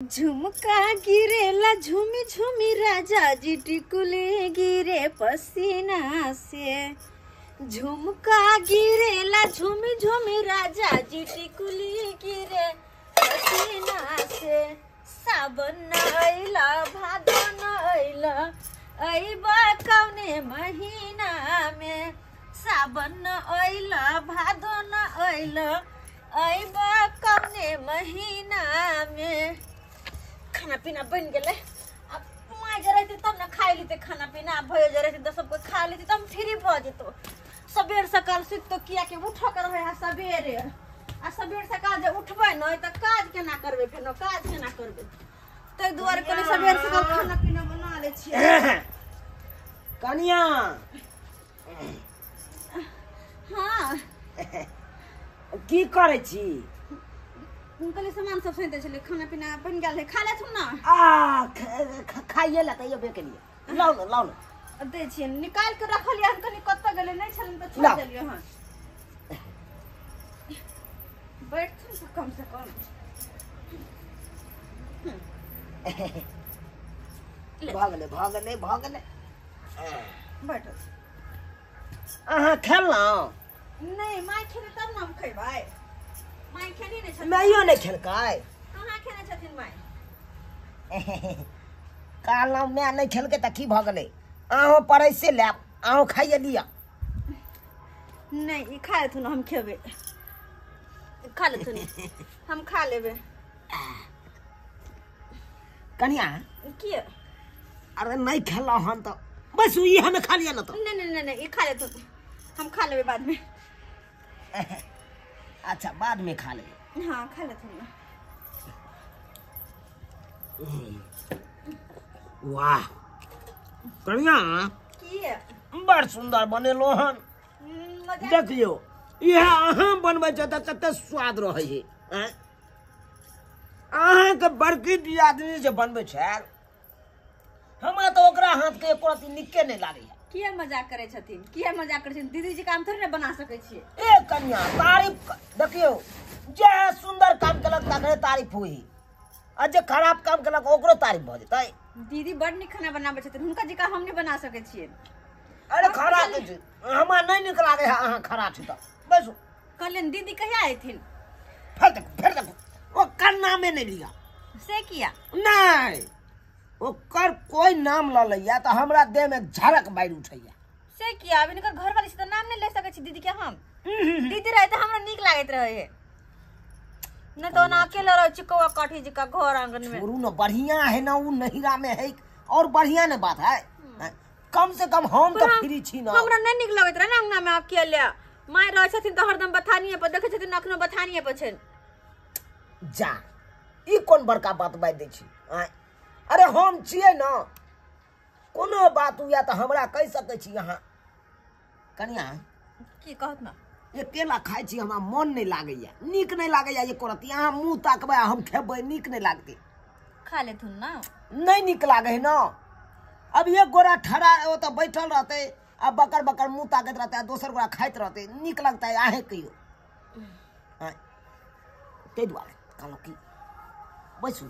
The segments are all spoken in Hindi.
झुमका गिरेला झूमी झूमी राजा जी टिकुले गिरे पसीना से। झुमका गिरेला झूमी झूमी राजा जी टिकुली गिरे पसीना से। सावन अइला भादन अइला अइबा कौने महीना में। सावन अइला भादन अइला अइबा कौने महीना में। खाना पीना बन गए। अब माँ जरा तब ना खाई ली खाना पीना भयो जरा तो सब खा ली तब फ्री भ जेतो। सबेर सकाल सुत तो किया के उठ कर रहे सबेरे आ सबेर सकाल जे उठबे न त काज केना करबे फेनो काज केना करबे तै दुआरे कनी सबेर सकाल खाना पीना बना ले छियै। कनिया हां की करे छी? उनके सामान सब सैते छले खाना पीना बन गेल है खा ले तुम ना। खाइए ला तैयो बे के लिए लाओ न दे छियै निकाल के रखलिए हम कनी कत्त गेले नै छलन त छोड़ देलिए। हां बैठ तुम कम से कम भागले बैठ। अहाँ खेलना नहीं माय खेले तब ना हम खैबै। माय खेली नै छथिन। मैयो नहीं खेलकै। कहां खेने छथिन माय? काल मैं नहीं खेलकै त की भ गेलै? अहाँ परै से ले अहाँ खाइए लिया। नहीं ई खा लेथुन हम खेबे। खा लेथुन हम खा लेबे। कनिया की अरे नहीं खेला हम तो बस ये हमें खा लिया ना तो। नहीं ये खा लेथुन हम खा लेबे बाद में। अच्छा बाद में खा ले। हाँ खा लेथुन। वाह कनिया की बड़ सुंदर बनेलो हन। देखियो यह अहाँ बनबै छ त कते स्वाद रहै है। अहाँ के बड़की दी आदमी जे बनबै छ हमरा तो ओकरा हाथ के एको रती निके नहीं लागे। किया मजाक करे छथिन? किया मजाक करे छथिन? दीदी जी काम थोड़ी ना बना सकै छियै। ए कन्या तारीफ देखियो जे सुंदर काम केलक तकरे तारीफ होई आ जे खराब काम केलक ओकरो तारीफ भ जेतै। दीदी बड़ नीक खाना बनाबै छथिन हुनका जिका हम नहीं बना सकै छियै। अरे खराब छै हमरा नहीं निक लागे है। अहाँ खराब छै त बस कहलन दीदी कहिया आइथिन? फिर देखो ओ कर नाम नहीं लिया से किया नहीं ओकर कोई नाम ल लैया त हमरा देह में झड़क बाइर उठैया। से किया अब इनकर घर वाली से त नाम नहीं ले सकै छी दीदी के हम। दीदी रहे त हमरा नीक लागत रहे है न तो ना अकेले रह चिकवा काठी जी का घर आंगन में। छोरू न बढ़िया है ना उ नहिरा में है और बढ़िया ने बात है। कम से कम हम तो फ्री छी ना। हमरा नहीं नीक लागत रहे ना अंगना में अकेले। माय रह छथिन त हरदम बथानिए पर देखे छथिन अखनो बथानिए पर छन। जा ई कोन बड़का बात बाज दै छी। अरे हम छिए ना कोनो बात हुआ त हमरा कह सकै छी। अहाँ कनिया की कहत ना ये केला खाइ छी हमरा मन नहीं लागैया नीक नहीं लागैया। ये करत अहाँ मुंह ताकबै हम खेबै नीक नहीं लागतै। खा लेथुन ना नहीं नीक लागे है ना। अब एक गोरा ठड़ा ओ तो बैठल रहते आ बकर बकर मुंह ताकत रहते आ दोसर गोरा खाइत रहते नीक लगता है। आहे कहियो ते दुआरे कहलो की बैसू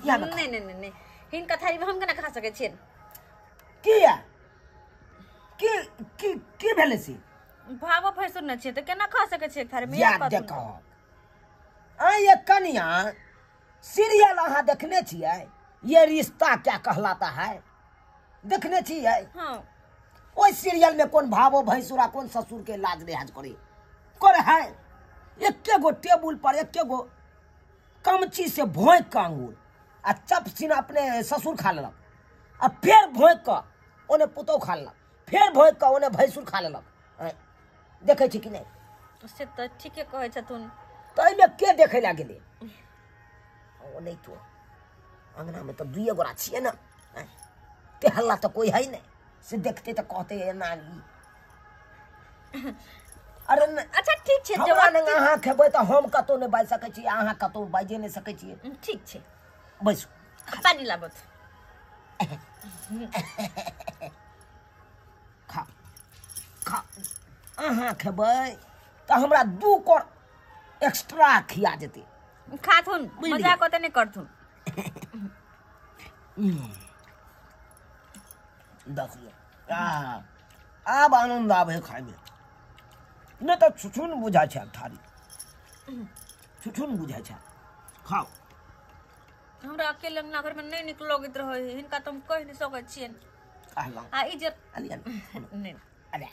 नहीं हिनका थारी में हम केना खा सकै छियै? किया की भेले से भावो फैसुर न छियै त केना खा सकै छियै थारी में? याद देखो ये कनिया सीरियल अहाँ देखने छियै? ये रिश्ता क्या कहलाता है देखने छियै? हाँ ओइ सीरियल में कौन भावो भैंसुरा कौन ससुर के लाज लिहाज करे है? एके गो टेबुल पर एके गो कमची से भोंक का अंगूर आ चप सीना अपने ससुर खा लेलक आ फिर भोंक का ओने पुतौ खा लेलक फिर भोंक का ओने भैंसुर खा लेलक। देखे छी कि नहीं? से त ठीके कहै छथुन। तो एमे के देखे ला गेले? ओ नहीं तो अंगना में तो दुइये गोरा छिए ना ते हल्ला तो कोई है नहीं से देखते तो कहते है ना। अरे अच्छा ठीक छै जवान अहाँ खेबै त हम कतो नहीं बाज सकै छी अहाँ कतो बाजे नहीं सकै छी। ठीक छै बैसू पानी लाबत खा खा अहाँ खेबै त हमरा 2 कोर एक्स्ट्रा खिया जेते। खाथुन मजाक ओते नहीं करथुन। देखिए आब आनंद आवे खाए में नहीं तो छुछुन बुझा छे थारी छुछुन बुझा छे खाओ हमरा अकेले अंगना घर में नहीं निकलोगित रहो हिनका तुम कह नहीं सकै छियन कहला आ इज्जत अली नहीं अरे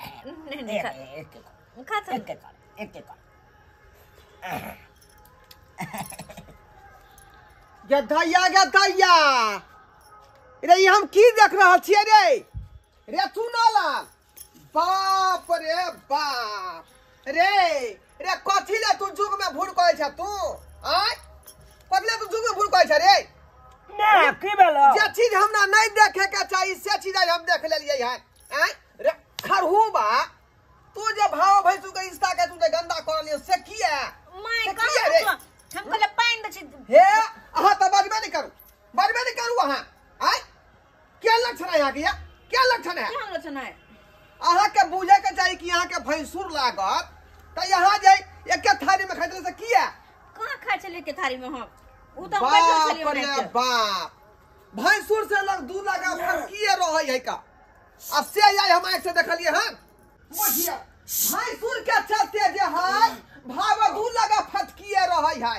नहीं खा एक गधैया रे ई हम की देख रहल छियै रे तू नाला बाप रे बाप रे कथी ले तू जुग में भूर कहै छ तू आय पगले तू जुग में भूर कहै छ रे ना की भेलो जे चीज हमरा नहीं देखे के चाहिए से चीज आज हम देख लेलियै है आय रे खरहुबा तू जे भाव भैंसू के इंस्टा के तू जे गंदा करलियै से किया माय से का किया रे हम कहले पाइन द छी हे अहाँ तो बजबे नहीं करू अहाँ आय क्या लक्षण है यहाँ के क्या लक्षण है क्या लक्षण है अहाँ के बुझे के चाहिए कि यहाँ के भैंसुर लागत तो यहाँ जे एक थाली में खैतले से किया कहां खाइ छले के थारी में हम उ तो बाप रे बाप भैंसुर से लग 2 लगा फटकिए रहै है का आ से आई हम आंख से देखलिए हन बुझिया भैंसुर के चलते जे है भाव 2 लगा फटकिए रहै है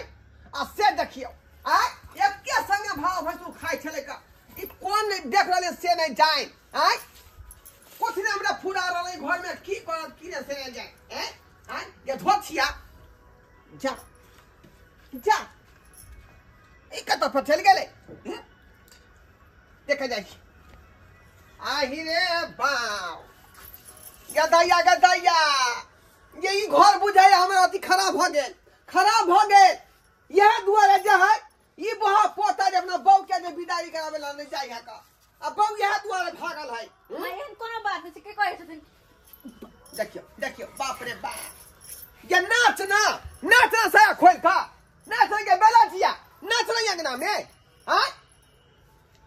आ से देखियो आ एके संगे भाव भैंसुर खाइ छले का ई कोन नहीं देख रहले से नहीं जाए आय कुछ ने हमरा फुरा रहले घर में की करत की ने से जाए हैं आय ये धोछिया जा जा ई कत पर चल गेले देखा जाए आही रे बाव गदैया ये ई घर बुझाय हमरा अति खराब भ गेल यह दुआरे जे है ई बहा पोता जे अपना बहू के जे विदाई करावे ला नहीं जाय है का अब बहू यह दुआरे भागल है एहन कोनो बात नहीं के कहै छथिन देखियो बाप रे बाप ये नाच साया खोल का नाच के बेला जिया नाच रही अंगना में हां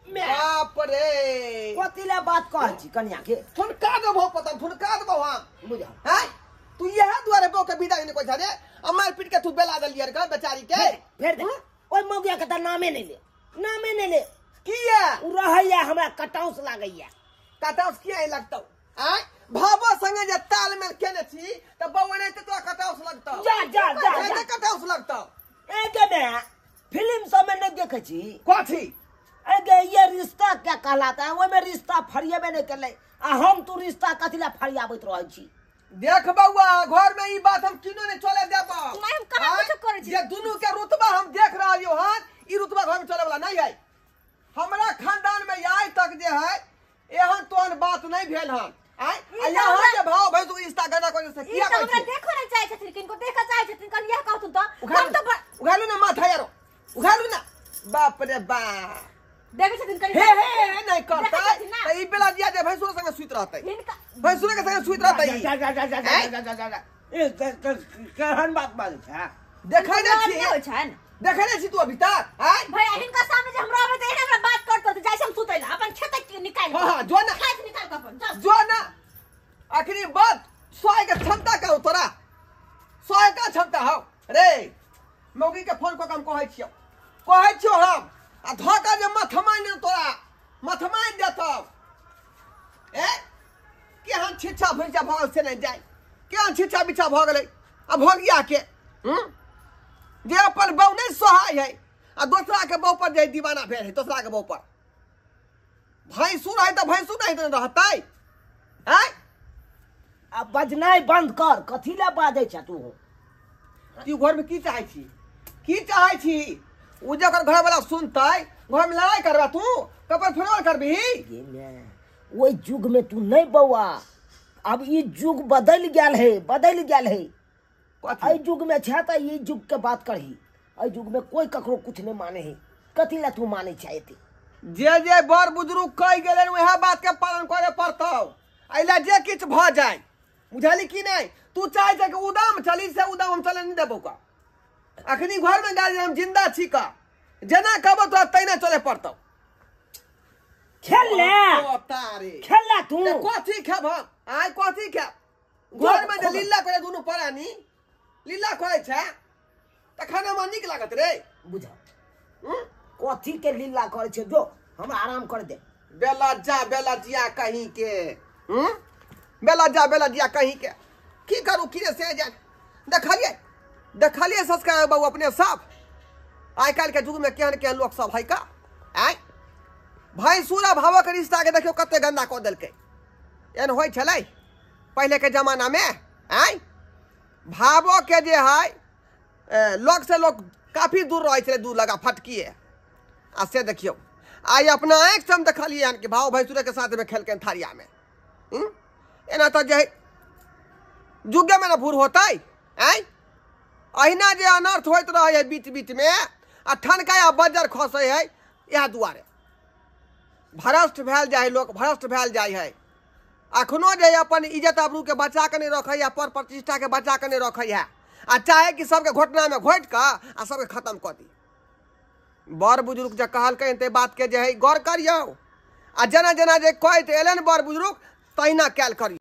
बाप रे कतिला बात कह छी कन्या के फुनका देबो पता फुनका देबो हम बुझा हैं तू यह दुआरे बहू के विदाई नहीं कोइ छे रे अमार पीट के तू बेला दलियर का बेचारी के फेर दे ओय मौगिया के त नामे नहीं ले किया उ रहैया हमरा कटाउस लागैया कटाउस किया लगतौ आय भाबो संगे जे तालमेल केने छी त बौआ नहीं त तो कटाउस लगतौ जा कटाउस लगतौ एके में फिल्म सब में नहीं देखे छी कथी अगे ये रिश्ता क्या कहलाता है ओय में रिश्ता फरियाबे नहीं करले आ हम तू रिश्ता कथिला फरियाबैत रहै छी देख बउआ घर में ई बात हम किनो नहीं चले देबो मैं हम कहां कुछ करै छी ये दोनों के रुतबा हम देख रहलियो हन ई रुतबा घर में चले वाला नहीं है हमरा खानदान में आइ तक जे है एहन तोन बात नहीं भेल हन आय यहाँ के भाव भैंसू रिश्ता गदा करे से किया कहै छी देखो नहीं चाहे छथिन किनको देखा चाहे छथिन कल यह कहतु तो हम तो उघालू ना माथा यारो उघालू ना बाप रे बाप देखे छथिन कल हे नहीं करता त ई बेला दिया जे भैंसू संगे सुइत रहतै भैंसू के संगे सुइत रहतै ए केहन बात बाजै छ देखै नै छी देखै नै छी तू अभी तक आय भाई हिनका सामने जे हमरा आबे त एना हमरा बात करतो त जैसे हम सुतै ला अपन खेत निकाल हां जो ना खेत निकाल के अपन जो ना आखिरी बात सोए के क्षमता का हो तोरा सोए का क्षमता हो रे मौगी के फोन को हम कहै छियो हम आ धोका जे मथमाइन तोरा मथमाइन देतौ ए के हम छिछा भैंसा भगल से नहीं जाए के हम छिछा बिछा भ गेलै आ भगिया के जे अपन बहू नहीं सहाय है आ दूसरा के बहू पर जे दीवाना भेल है दूसरा के बहू पर भैंसुर है तो भैंसुर नहीं रहतै हैं अब बजनाई बंद कर कथिला बाजै छ तू घर में की चाहे छी उ जकर घर वाला सुनतै घर में लड़ाई करबा तू कपर फरवाल करबी ओई युग में तू नहीं बउआ अब ई युग बदल गेल है आई युग में छ त ई युग के बात करही आई युग में कोई ककरो कुछ नहीं माने है कथिला तू माने चाहते जे बड़ बुजुर्ग कह गेलन वह बात के पालन करे पड़तौ अइला जे किछ भ जाए बुझली कि नहीं तू चाहे छ कि उदाम चली से उदाम हम चले नहीं देबो का अखनी घर में गाड़ी हम जिंदा छी का जना कहबो तो तैने चले पड़तौ खेल तू कथी खेब आय कथी खेब घर में जे लीला करे दुनु परानी लीला करे छ त खाना में निक लागत रे बुझा कथी के लीला करे छे जो हमरा आराम कर दे। बेला जिया कहीं के बेला जिया कहीं के की करू की से जान देखलिए सस्कार बाबू अपने सब आइ काल्हि के युग में केहन लोग सब है का आय भाई सूरा भावो के रिश्ता के देखियो कते गंदा कऽ देलकै। एहन होइ छलै पहले के जमाना में आय भावो के जे है लोग से लोग काफी दूर रहे छलै, दूर लगा फटकिए आ से देखियो आई अपना आँख से हम देखलिए कि भाव भैंसुरे के साथ में खेलके थारिया में एना तो जे जुगे में ना भूर होता है अहिना जे अनर्थ होइत रहे है बीच बीच में आ ठनका या बजर खसे है यह दुआरे भ्रष्ट भेल जाए लोग भ्रष्ट भेल जाए है। अखनो जे अपन इज्जत आबरू के बचा के नहीं रखे या पर प्रतिष्ठा के बचा के नहीं रखे है आ चाहे कि सबके घोटना में घोट कर आ सबके खत्म कर दी। बड़ बुजुर्ग जे कहलकै ते बात के जे है गौर करियो आ जना जना जे कहैत एलन बड़ बुजुर्ग तहिना कैल करियो।